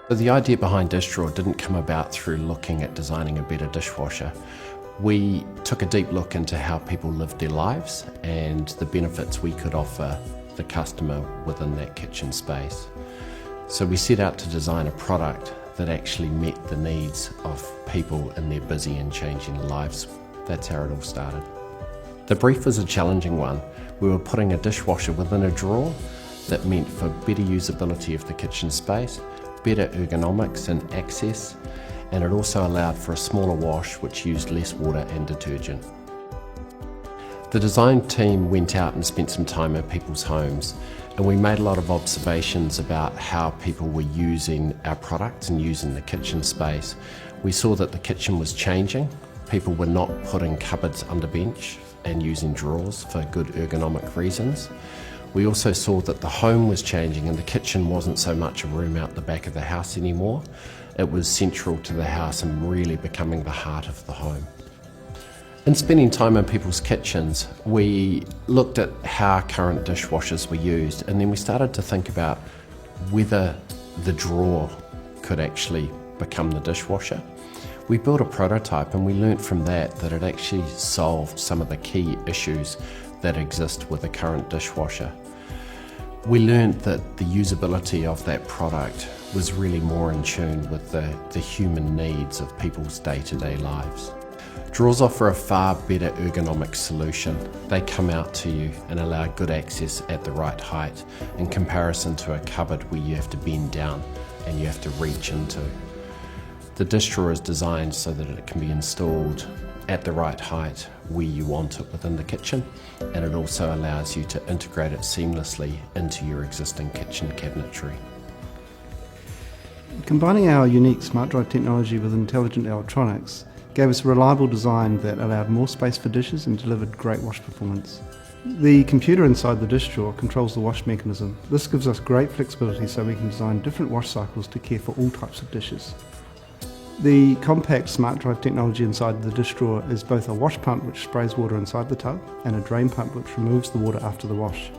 So the idea behind Dishdrawer didn't come about through looking at designing a better dishwasher. We took a deep look into how people lived their lives and the benefits we could offer the customer within that kitchen space. So we set out to design a product that actually met the needs of people in their busy and changing lives. That's how it all started. The brief was a challenging one. We were putting a dishwasher within a drawer that meant for better usability of the kitchen space, better ergonomics and access, and it also allowed for a smaller wash which used less water and detergent. The design team went out and spent some time in people's homes, and we made a lot of observations about how people were using our products and using the kitchen space. We saw that the kitchen was changing. People were not putting cupboards under bench and using drawers for good ergonomic reasons. We also saw that the home was changing and the kitchen wasn't so much a room out the back of the house anymore. It was central to the house and really becoming the heart of the home. In spending time in people's kitchens, we looked at how current dishwashers were used, and then we started to think about whether the drawer could actually become the dishwasher. We built a prototype and we learnt from that it actually solved some of the key issues that exist with the current dishwasher. We learned that the usability of that product was really more in tune with the human needs of people's day-to-day lives. Drawers offer a far better ergonomic solution. They come out to you and allow good access at the right height in comparison to a cupboard where you have to bend down and you have to reach into. The dish drawer is designed so that it can be installed at the right height where you want it within the kitchen, and it also allows you to integrate it seamlessly into your existing kitchen cabinetry. Combining our unique smart drive technology with intelligent electronics gave us a reliable design that allowed more space for dishes and delivered great wash performance. The computer inside the dish drawer controls the wash mechanism. This gives us great flexibility so we can design different wash cycles to care for all types of dishes. The compact smart drive technology inside the dish drawer is both a wash pump which sprays water inside the tub and a drain pump which removes the water after the wash.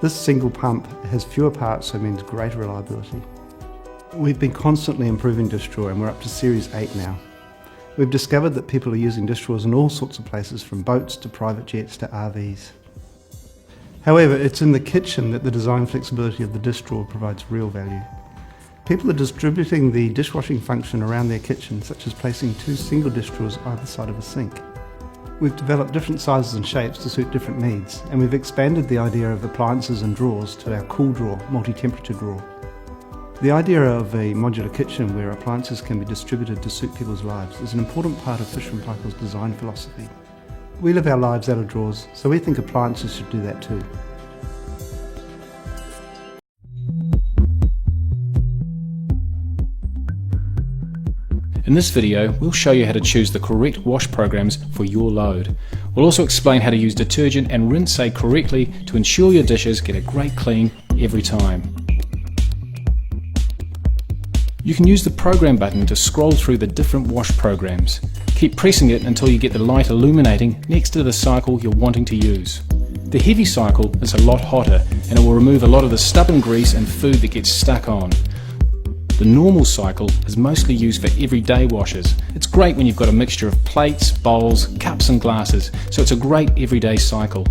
This single pump has fewer parts, so means greater reliability. We've been constantly improving dish drawer and we're up to Series 8 now. We've discovered that people are using dish drawers in all sorts of places, from boats to private jets to RVs. However, it's in the kitchen that the design flexibility of the dish drawer provides real value. People are distributing the dishwashing function around their kitchen, such as placing 2 single dish drawers either side of a sink. We've developed different sizes and shapes to suit different needs, and we've expanded the idea of appliances and drawers to our cool drawer, multi-temperature drawer. The idea of a modular kitchen where appliances can be distributed to suit people's lives is an important part of fisher&paykel's design philosophy. We live our lives out of drawers, so we think appliances should do that too. In this video, we'll show you how to choose the correct wash programs for your load. We'll also explain how to use detergent and rinse aid correctly to ensure your dishes get a great clean every time. You can use the program button to scroll through the different wash programs. Keep pressing it until you get the light illuminating next to the cycle you're wanting to use. The heavy cycle is a lot hotter and it will remove a lot of the stubborn grease and food that gets stuck on. The normal cycle is mostly used for everyday washes. It's great when you've got a mixture of plates, bowls, cups and glasses, so it's a great everyday cycle.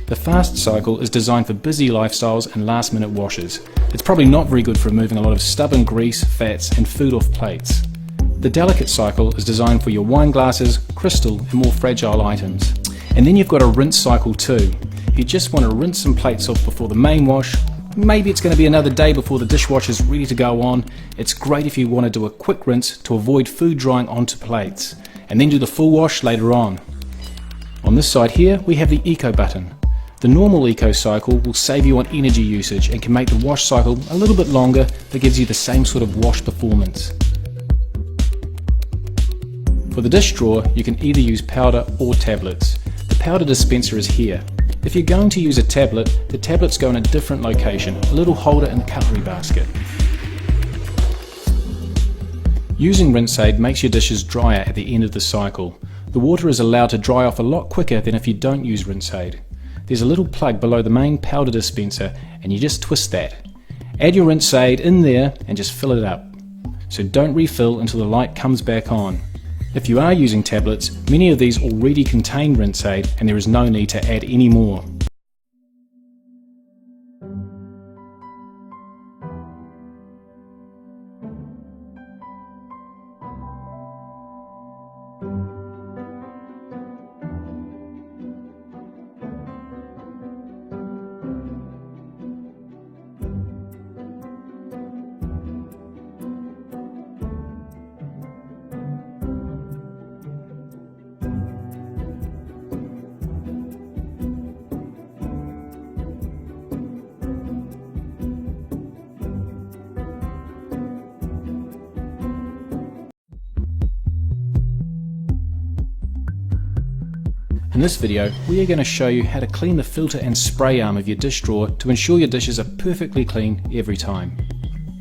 The fast cycle is designed for busy lifestyles and last minute washes. It's probably not very good for removing a lot of stubborn grease, fats and food off plates. The delicate cycle is designed for your wine glasses, crystal and more fragile items. And then you've got a rinse cycle too. If you just want to rinse some plates off before the main wash, maybe it's going to be another day before the dishwasher is ready to go on. It's great if you want to do a quick rinse to avoid food drying onto plates, and then do the full wash later on. On this side here we have the Eco button. The normal Eco cycle will save you on energy usage and can make the wash cycle a little bit longer, but gives you the same sort of wash performance. For the dish drawer you can either use powder or tablets. The powder dispenser is here. If you're going to use a tablet, the tablets go in a different location, a little holder in the cutlery basket. Using rinse aid makes your dishes drier at the end of the cycle. The water is allowed to dry off a lot quicker than if you don't use rinse aid. There's a little plug below the main powder dispenser and you just twist that. Add your rinse aid in there and just fill it up. so don't refill until the light comes back on. If you are using tablets, many of these already contain rinse aid and there is no need to add any more. In this video, we are going to show you how to clean the filter and spray arm of your dish drawer to ensure your dishes are perfectly clean every time.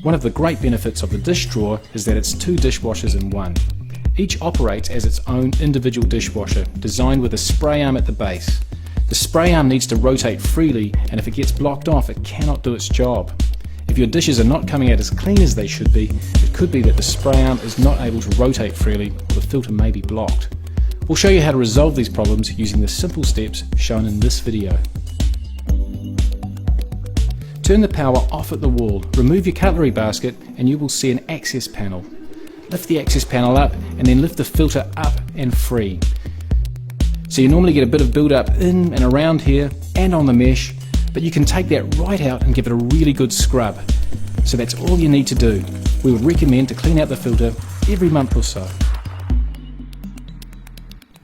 One of the great benefits of the dish drawer is that it's 2 dishwashers in one. Each operates as its own individual dishwasher, designed with a spray arm at the base. The spray arm needs to rotate freely, and if it gets blocked off, it cannot do its job. If your dishes are not coming out as clean as they should be, it could be that the spray arm is not able to rotate freely, or the filter may be blocked. We'll show you how to resolve these problems using the simple steps shown in this video. Turn the power off at the wall, remove your cutlery basket and you will see an access panel. Lift the access panel up and then lift the filter up and free. So you normally get a bit of build up in and around here and on the mesh, but you can take that right out and give it a really good scrub. So that's all you need to do. We would recommend to clean out the filter every month or so.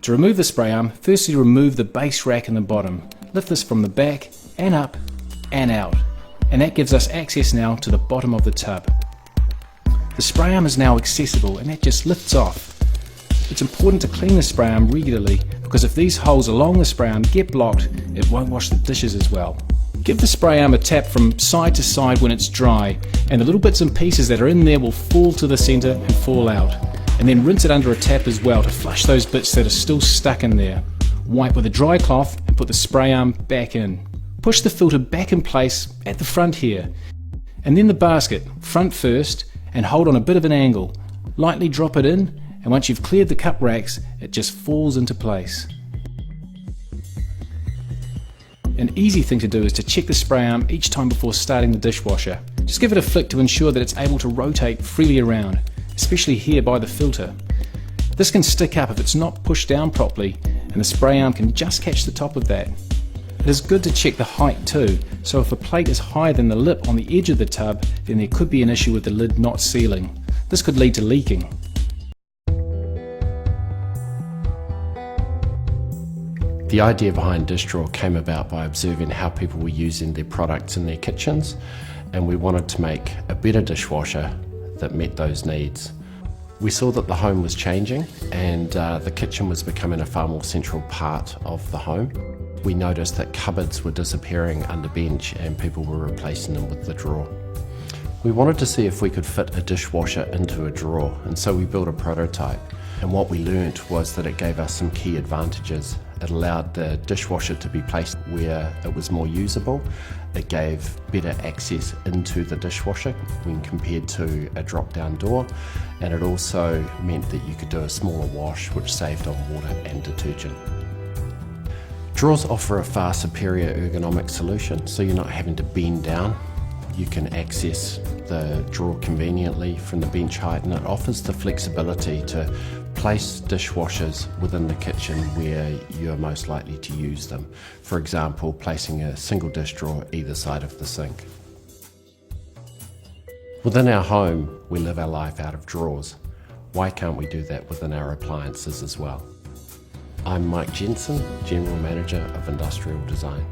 To remove the spray arm, firstly remove the base rack in the bottom. Lift this from the back and up and out. And that gives us access now to the bottom of the tub. The spray arm is now accessible and that just lifts off. It's important to clean the spray arm regularly because if these holes along the spray arm get blocked, it won't wash the dishes as well. Give the spray arm a tap from side to side when it's dry, and the little bits and pieces that are in there will fall to the centre and fall out. And then rinse it under a tap as well to flush those bits that are still stuck in there. Wipe with a dry cloth and put the spray arm back in. Push the filter back in place at the front here. And then the basket, front first, and hold on a bit of an angle. Lightly drop it in, and once you've cleared the cup racks, it just falls into place. An easy thing to do is to check the spray arm each time before starting the dishwasher. Just give it a flick to ensure that it's able to rotate freely around, especially here by the filter. This can stick up if it's not pushed down properly, and the spray arm can just catch the top of that. It is good to check the height too, so if a plate is higher than the lip on the edge of the tub, then there could be an issue with the lid not sealing. This could lead to leaking. The idea behind Dish Drawer came about by observing how people were using their products in their kitchens, and we wanted to make a better dishwasher that met those needs. We saw that the home was changing and the kitchen was becoming a far more central part of the home. We noticed that cupboards were disappearing under bench and people were replacing them with the drawer. We wanted to see if we could fit a dishwasher into a drawer, and so we built a prototype. And what we learnt was that it gave us some key advantages. It allowed the dishwasher to be placed where it was more usable. It gave better access into the dishwasher when compared to a drop-down door, and it also meant that you could do a smaller wash, which saved on water and detergent. Drawers offer a far superior ergonomic solution, so you're not having to bend down. You can access the drawer conveniently from the bench height, and it offers the flexibility to place dishwashers within the kitchen where you're most likely to use them. For example, placing a single dish drawer either side of the sink. Within our home, we live our life out of drawers. Why can't we do that within our appliances as well? I'm Mike Jensen, General Manager of Industrial Design.